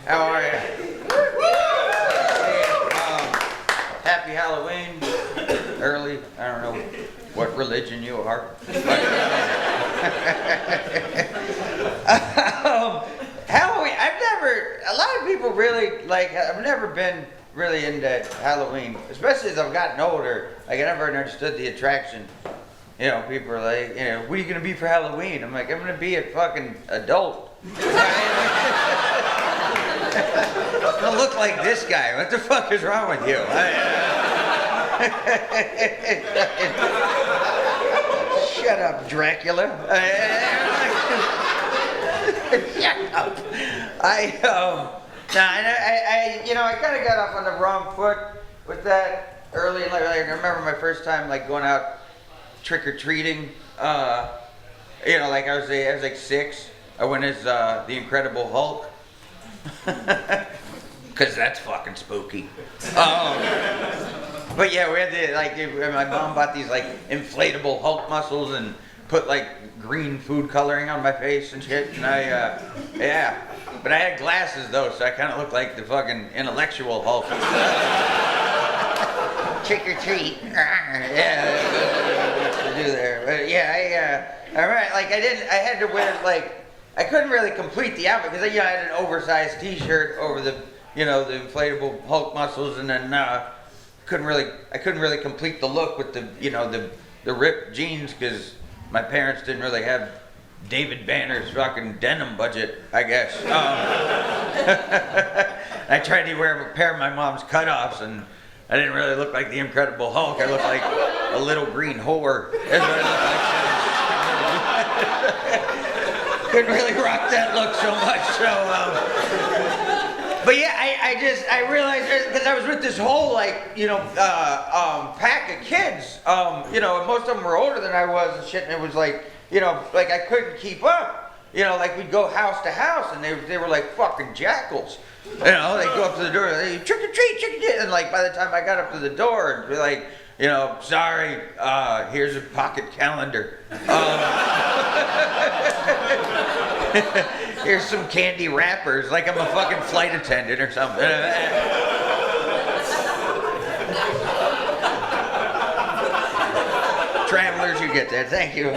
How are you? Happy Halloween. Early. I don't know what religion you are. Halloween. A lot of people really I've never been really into Halloween, especially as I've gotten older. Like, I never understood the attraction. You know, people are like, you know, what are you going to be for Halloween? I'm like, I'm going to be a fucking adult. I'm going to look like this guy. What the fuck is wrong with you? Shut up, Dracula. Shut up. I kind of got off on the wrong foot with that early in life. I remember my first time going out trick-or-treating. I was like 6. I went as the Incredible Hulk. Because that's fucking spooky. But yeah, we had my mom bought these inflatable Hulk muscles and put green food coloring on my face and shit. And but I had glasses though, so I kind of looked like the fucking intellectual Hulk. Trick or treat. Yeah, to do there. But yeah, I remember I had to wear I couldn't really complete the outfit because I had an oversized T-shirt over the the inflatable Hulk muscles, and then I couldn't really complete the look with the ripped jeans because my parents didn't really have David Banner's fucking denim budget, I guess. I tried to wear a pair of my mom's cutoffs, and I didn't really look like the Incredible Hulk. I looked like a little green whore. That's what I looked like. Couldn't really rock that look so much. But yeah, I realized, because I was with this whole pack of kids, and most of them were older than I was and shit, and it was I couldn't keep up. We'd go house to house, and they were like fucking jackals. They'd go up to the door, trick or treat, and by the time I got up to the door, and be like, sorry, here's a pocket calendar. Here's some candy wrappers, like I'm a fucking flight attendant or something. Travelers, you get that. Thank you.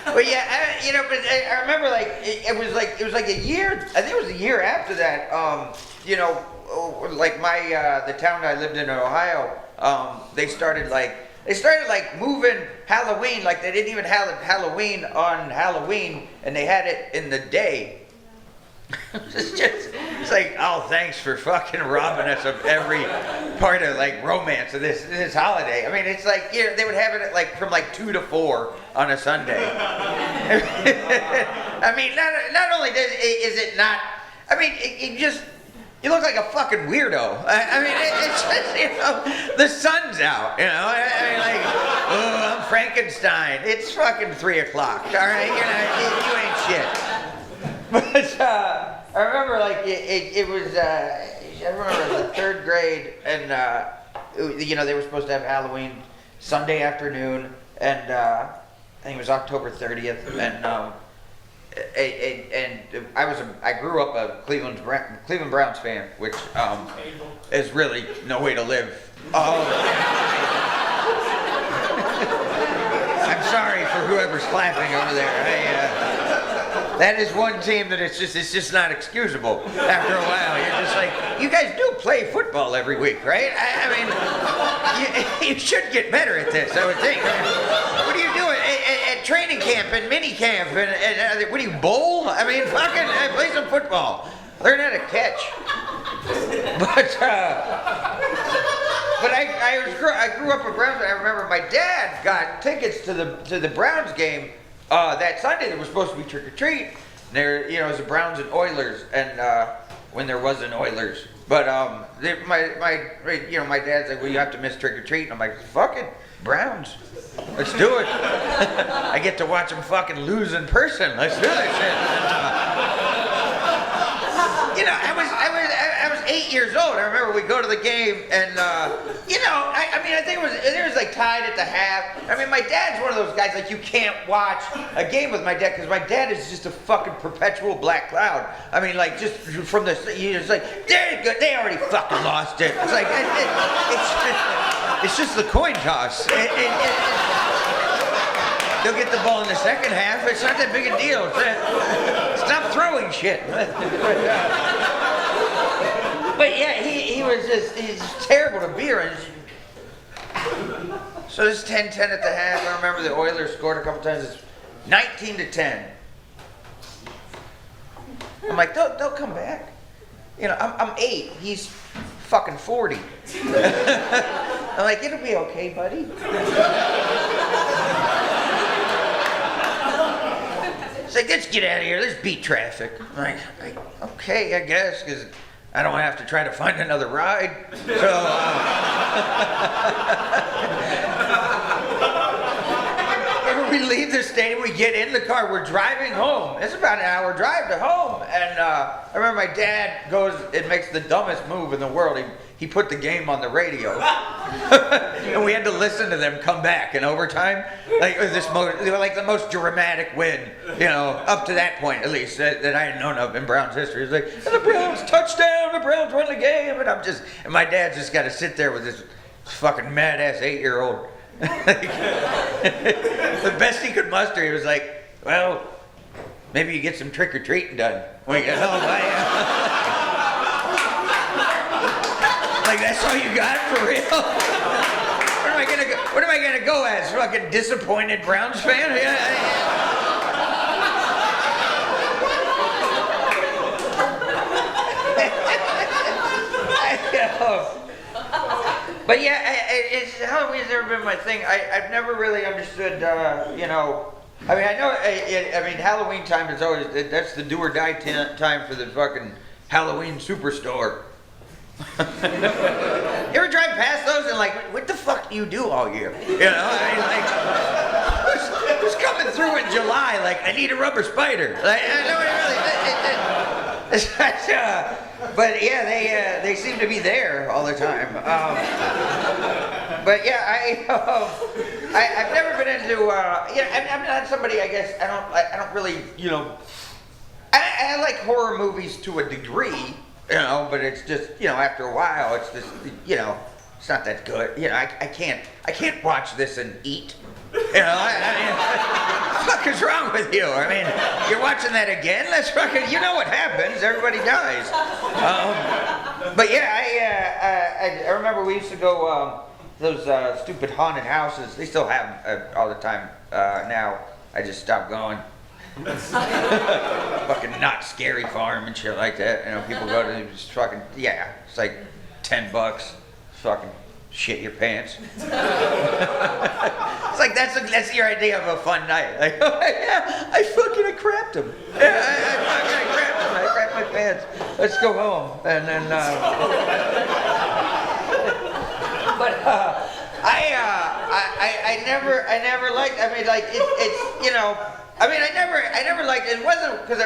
But yeah, I remember it was a year. I think it was a year after that. The town I lived in Ohio, they started moving Halloween. They didn't even have Halloween on Halloween, and they had it in the day. It's like, oh, thanks for fucking robbing us of every part of romance of this holiday. I mean, it's they would have it from 2 to 4 on a Sunday. I mean, not only is it not, I mean, you look like a fucking weirdo. I mean, it's just, the sun's out, oh, I'm Frankenstein. It's fucking 3 o'clock, all right? You ain't shit. But I remember, it was, I remember it was the 3rd grade, and, they were supposed to have Halloween Sunday afternoon, and I think it was October 30th, and I grew up a Cleveland Browns fan, which is really no way to live. I'm sorry for whoever's clapping over there. That is one team that it's just not excusable. After a while, you're just you guys do play football every week, right? I mean, you should get better at this, I would think. What are you doing at training camp and mini camp? And what do you bowl? I mean, fucking play some football. Learn how to catch. But I grew up a Browns. I remember my dad got tickets to the Browns game. That Sunday there was supposed to be trick or treat. There, it was the Browns and Oilers, and when there wasn't Oilers. But my dad's like, well, you have to miss trick or treat. And I'm like, fuck it, Browns, let's do it. I get to watch them fucking lose in person. Let's do that shit. I was 8 8 years old. I remember we go to the game, and you know, I mean, I think it was like tied at the half. I mean, my dad's one of those guys like you can't watch a game with my dad because my dad is just a fucking perpetual black cloud. I mean, like just from the, it's like they already fucking lost it. It's like it's just the coin toss. They'll get the ball in the second half. It's not that big a deal. Stop throwing shit. But yeah, he's terrible to be around. So this is 10-10 at the half. I remember the Oilers scored a couple times. It's 19-10. I'm like, they'll come back. You know, I'm 8. He's fucking 40. I'm like, it'll be okay, buddy. It's like, let's get out of here. Let's beat traffic. I'm like, okay, I guess, because I don't have to try to find another ride. So, we leave the stadium, we get in the car, we're driving home. It's about an hour drive to home. And I remember my dad goes and makes the dumbest move in the world. He put the game on the radio. And we had to listen to them come back in overtime. Like, they were like the most dramatic win, you know, up to that point at least, that I had known of in Browns history. It was like, and the Browns touchdown, the Browns won the game. And my dad just got to sit there with this fucking mad-ass 8-year-old. The best he could muster, he was like, well, maybe you get some trick-or-treating done when you get home. Like, that's all you got for real? What am I gonna go as? Fucking disappointed Browns fan? But yeah, Halloween's never been my thing. I've never really understood, you know. I mean, I know. I mean, Halloween time is always that's the do or die time for the fucking Halloween superstore. You ever drive past those and like, what the fuck do you do all year? You know, I mean, like, who's coming through in July? Like, I need a rubber spider. Like, nobody really. But yeah, they seem to be there all the time. But yeah, I've never been into. I'm not somebody. I guess I don't really. You know, I like horror movies to a degree. You know, but it's just, you know, after a while, it's just, you know, it's not that good. You know, I can't watch this and eat. You know, I mean, what the fuck is wrong with you? I mean, you're watching that again? That's fucking, you know what happens. Everybody dies. But yeah, I remember we used to go, those stupid haunted houses. They still have them all the time now. I just stopped going. Fucking Not Scary Farm and shit like that. You know, people go to just fucking, yeah, it's like $10. Fucking shit your pants. It's like that's your idea of a fun night. Like, oh yeah, I crapped him. Yeah, I crapped him. I crapped my pants. Let's go home. And then, but I never liked. I mean, like it's you know. I mean, I never liked it. It wasn't because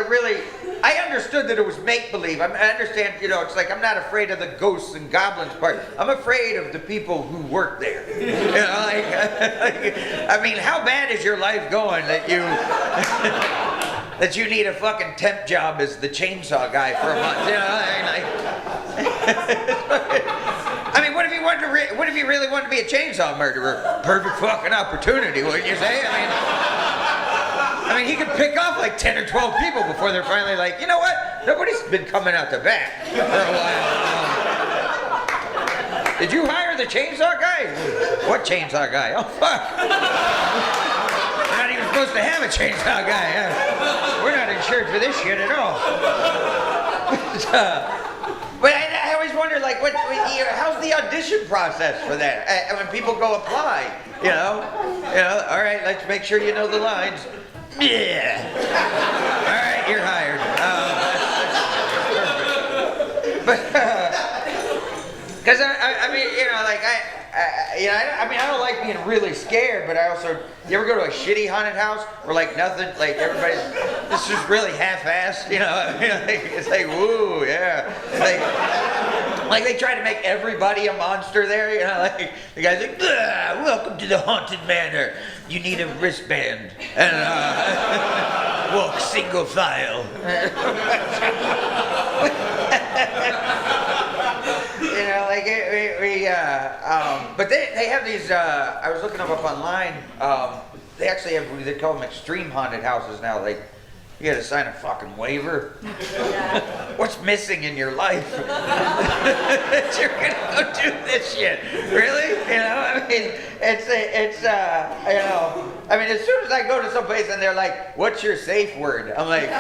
I understood that it was make-believe. I understand, you know, it's like I'm not afraid of the ghosts and goblins part. I'm afraid of the people who work there. You know, like, I mean, how bad is your life going that you need a fucking temp job as the chainsaw guy for a month? You know, I mean, what if you really wanted to be a chainsaw murderer? Perfect fucking opportunity, wouldn't you say? I mean, he could pick off like 10 or 12 people before they're finally like, you know what? Nobody's been coming out the back for a while. Did you hire the chainsaw guy? What chainsaw guy? Oh, fuck. We're not even supposed to have a chainsaw guy. We're not insured for this shit at all. But I always wonder, like, how's the audition process for that? When people go apply, you know, all right, let's make sure you know the lines. Yeah. All right, you're hired. But because I mean, you know, like I don't like being really scared, but I also, you ever go to a shitty haunted house where like nothing, like everybody's, this is really half-assed, you know? I mean, like, it's like, woo, yeah. Like, Like they try to make everybody a monster there, you know, like the guy's like, welcome to the haunted manor. You need a wristband and walk single file. You know, like but they have these. I was looking them up online. They actually have. They call them extreme haunted houses now. Like you got to sign a fucking waiver. Yeah. What's missing in your life? That you're gonna go do this shit? Really? You know, I mean, it's you know, I mean, as soon as I go to some place and they're like, "What's your safe word?" I'm like,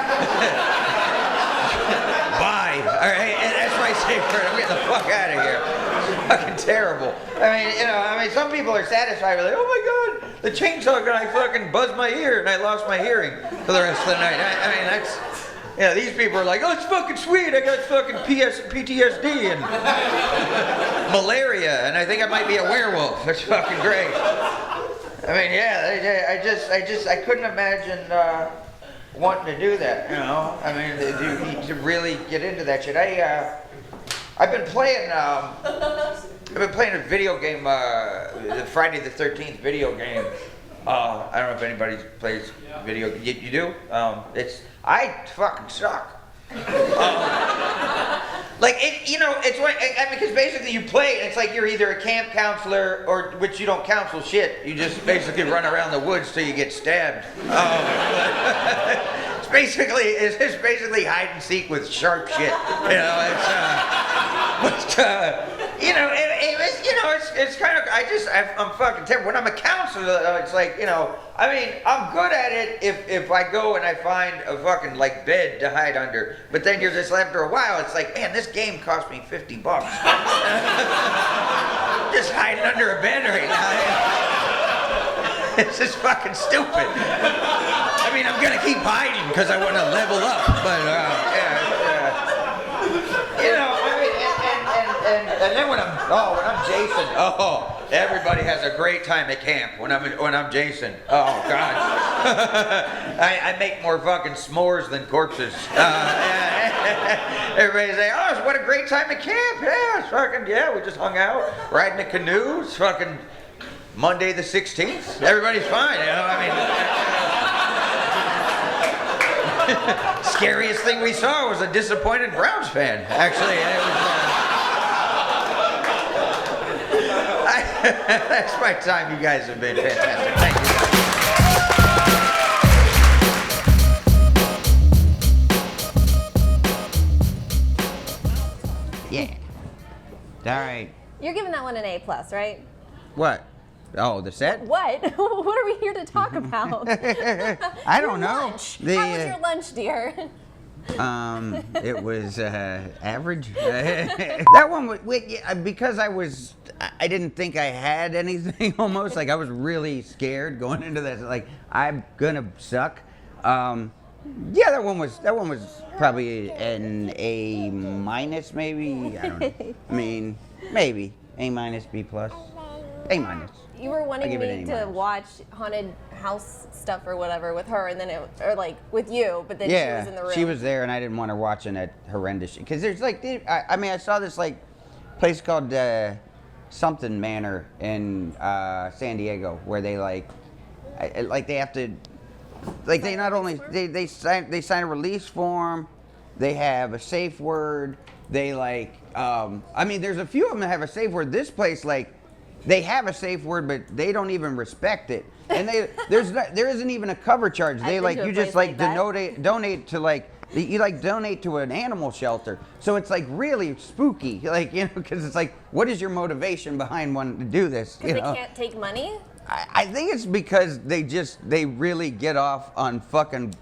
"Bye." All right, and that's my safe word. I'm getting the fuck out of here. It's fucking terrible. I mean, you know, I mean, some people are satisfied with like, "Oh my god, the chainsaw guy fucking buzzed my ear and I lost my hearing for the rest of the night." I mean, that's, you know, these people are like, "Oh, it's fucking sweet. I got fucking PTSD and malaria, and I think I might be a werewolf." That's fucking great. I mean, yeah, I couldn't imagine wanting to do that. You know, I mean, to really get into that shit. I've been playing a video game, the Friday the 13th video game. I don't know if anybody plays video. You do? I fucking suck. Like it, you know, it's what I mean, because basically you play and it's like you're either a camp counselor or which you don't counsel shit. You just basically run around the woods till you get stabbed. It's basically hide and seek with sharp shit. You know, you know, it's kind of, I'm fucking terrible. When I'm a counselor, it's like, you know, I mean, I'm good at it if I go and I find a fucking, like, bed to hide under. But then you're just, after a while, it's like, man, this game cost me $50. Just hiding under a bed right now. It's just fucking stupid. I mean, I'm gonna keep hiding because I want to level up, but, you know, I mean, and then when I'm Jason, everybody has a great time at camp when I'm Jason. Oh God, I make more fucking s'mores than corpses. Everybody's like, "Oh, what a great time at camp!" Yeah, it's fucking we just hung out, riding a canoe. It's fucking Monday the 16th. Everybody's fine, you know. I mean, scariest thing we saw was a disappointed Browns fan. Actually, it was. That's my time. You guys have been fantastic. Thank you. Yeah. All right. You're giving that one an A+, right? What? Oh, the set? What? What are we here to talk about? I don't know. Lunch. How was your lunch, dear? It was average. That one was, because I didn't think I had anything almost. Like I was really scared going into this. Like I'm gonna suck. Yeah, that one was probably an A-, maybe. I don't know. I mean, maybe A-, B+, A-. You were wanting me to watch haunted house stuff or whatever with her, and then or like with you, but then she was in the room. She was there, and I didn't want to watch that horrendous shit. Because there's like, I mean, I saw this like place called something Manor in San Diego, where they they have to, like they not only they sign a release form, they have a safe word. They I mean, there's a few of them that have a safe word. This place they have a safe word, but they don't even respect it, and there isn't even a cover charge. They you just donate to you donate to an animal shelter. So it's really spooky, because it's what is your motivation behind wanting to do this? Because they can't take money. I think it's because they really get off on fucking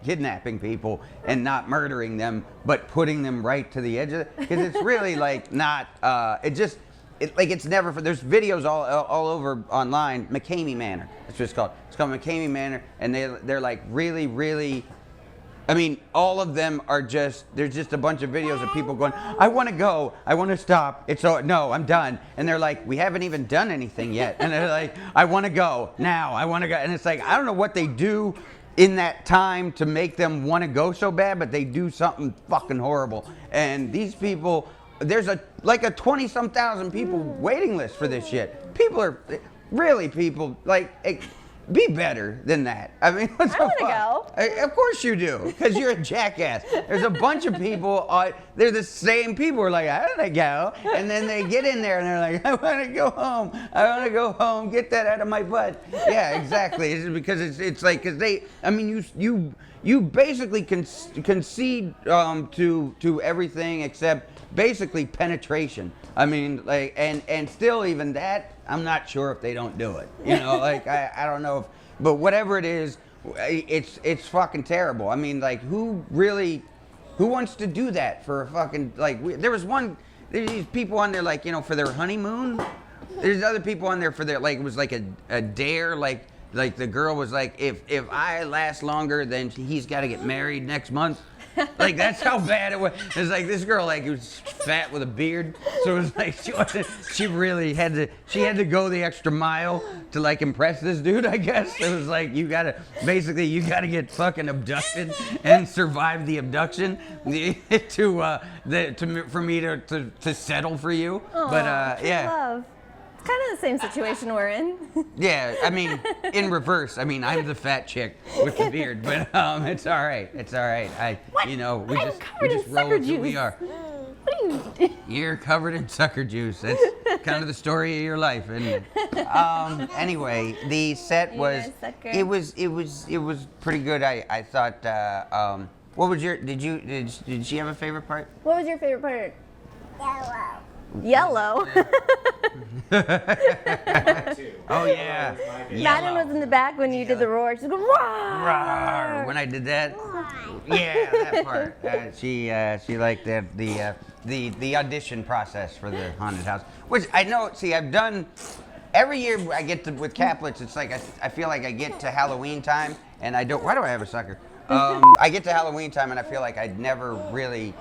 kidnapping people and not murdering them, but putting them right to the edge of it. Because it's really not. It's never. There's videos all over online. McCamey Manor. That's what it's called. It's called McCamey Manor, and they're really, really. I mean, all of them are there's just a bunch of videos of people going, "I want to go. I want to stop. No, I'm done." And they're like, "We haven't even done anything yet." And they're like, "I want to go now. I want to go." And it's I don't know what they do in that time to make them want to go so bad, but they do something fucking horrible. And these people there's like a 20-some thousand people waiting list for this shit. People are really be better than that. I mean, what's the fuck? I want to go. Of course you do, because you're a jackass. There's a bunch of people, they're the same people who are like, I want to go. And then they get in there and they're like, I want to go home. I want to go home. Get that out of my butt. Yeah, exactly. It's because it's like, because you basically concede to everything except basically penetration. I mean, like, and still even that, I'm not sure if they don't do it. You know, like, I don't know if, but whatever it is, it's fucking terrible. I mean, like, who wants to do that for a fucking, like, there's these people on there, like, you know, for their honeymoon. There's other people on there for their, like, it was like a dare, like the girl was like, if I last longer, then he's got to get married next month. Like, that's how bad it was. It was like this girl, like, was fat with a beard, so it was like she really had to go the extra mile to, like, impress this dude, I guess. It was like, you gotta get fucking abducted and survive the abduction for me to settle for you. Aww, but yeah. Love. Kind of the same situation we're in. Yeah, I mean, in reverse. I mean, I'm the fat chick with the beard, but it's all right. It's all right. We just roll with who we are. What are you? You're covered in sucker juice. That's kind of the story of your life, isn't it? Anyway, the set was it was pretty good. I thought. What was your? Did she have a favorite part? What was your favorite part? Yellow. Oh yeah. Madden was in the back when you did the roar. She's going roar. Roar. When I did that. Yeah, that part. She liked the audition process for the haunted house, which I know. See, I've done every year. I get to with Caplets. It's like I feel like I get to Halloween time and I don't. Why do I have a sucker? I get to Halloween time and I feel like I'd never really.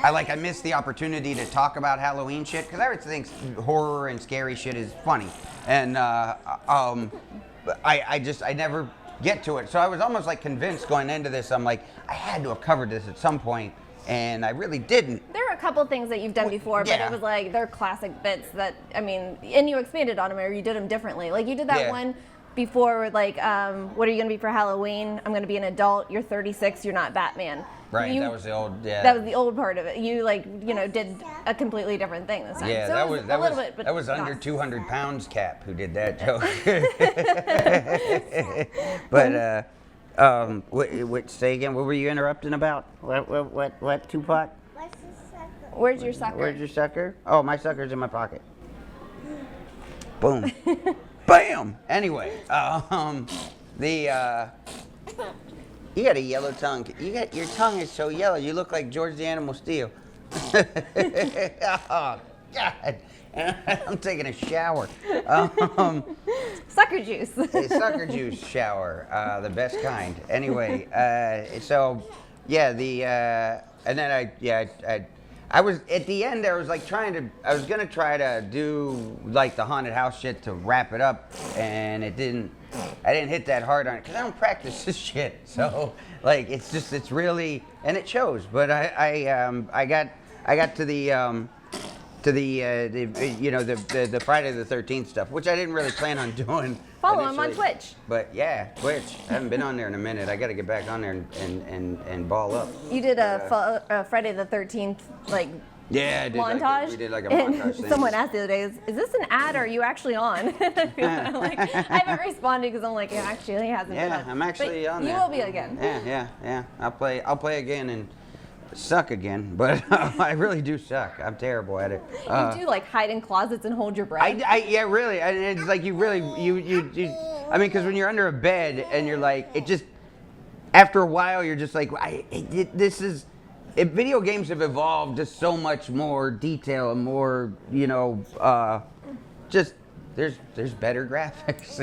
I miss the opportunity to talk about Halloween shit because everyone thinks horror and scary shit is funny, and I never get to it. So I was almost like convinced going into this. I'm like, I had to have covered this at some point, and I really didn't. There were a couple things that you've done before, but it was like they're classic bits that and you expanded on them or you did them differently. Like you did that one before, like, what are you gonna be for Halloween? I'm gonna be an adult. You're 36. You're not Batman. Right, that was the old, That was the old part of it. You did a completely different thing this time. Yeah, so that was under 200 pounds Cap who did that joke. But say again, what were you interrupting about? What Tupac? Where's your sucker? Where's your sucker? Oh, my sucker's in my pocket. Boom. Bam. Anyway, you got a yellow tongue. Your tongue is so yellow. You look like George the Animal Steel. Oh God! I'm taking a shower. Sucker juice. A sucker juice shower, the best kind. Anyway, so yeah, and then I was at the end. I was like I was gonna try to do like the haunted house shit to wrap it up, and I didn't hit that hard on it because I don't practice this shit. So like it's really, and it shows. But I got to the Friday the 13th stuff, which I didn't really plan on doing. Follow him on Twitch. But yeah, Twitch. I haven't been on there in a minute. I got to get back on there and ball up. You did a Friday the 13th montage. We did like a montage thing. Someone asked the other day, "Is this an ad or are you actually on?" I haven't responded because I'm like, it actually hasn't been on. Yeah, I'm actually on there. You will be again. Yeah. I'll play again and suck again, but I really do suck. I'm terrible at it. You do like hide in closets and hold your breath. Yeah, really. It's like you I mean, because when you're under a bed and you're like, it just after a while you're just like, video games have evolved to so much more detail and more, just there's better graphics.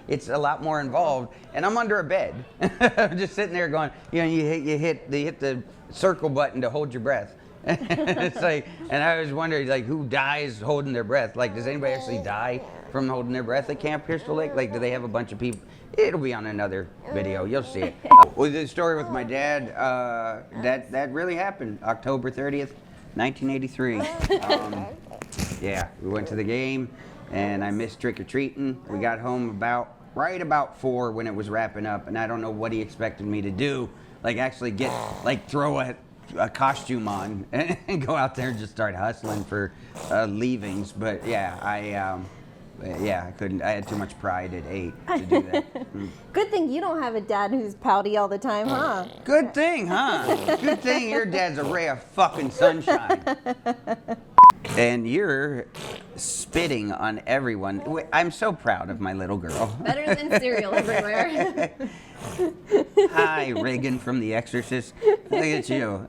It's a lot more involved, and I'm under a bed. I'm just sitting there going, you hit the circle button to hold your breath. It's like, and I was wondering, like, who dies holding their breath? Like, does anybody actually die from holding their breath at Camp Crystal Lake? Like, do they have a bunch of people? It'll be on another video. You'll see it. Well, the story with my dad, that really happened. October 30th, 1983. Yeah, we went to the game, and I missed trick-or-treating. We got home right about 4 when it was wrapping up, and I don't know what he expected me to do. Like, actually throw a costume on and go out there and just start hustling for leavings. But yeah, I couldn't. I had too much pride at 8 to do that. Good thing you don't have a dad who's pouty all the time, huh? Good thing, huh? Good thing your dad's a ray of fucking sunshine. And you're spitting on everyone. I'm so proud of my little girl. Better than cereal everywhere. Hi, Reagan from The Exorcist. Look at you.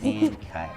And cut.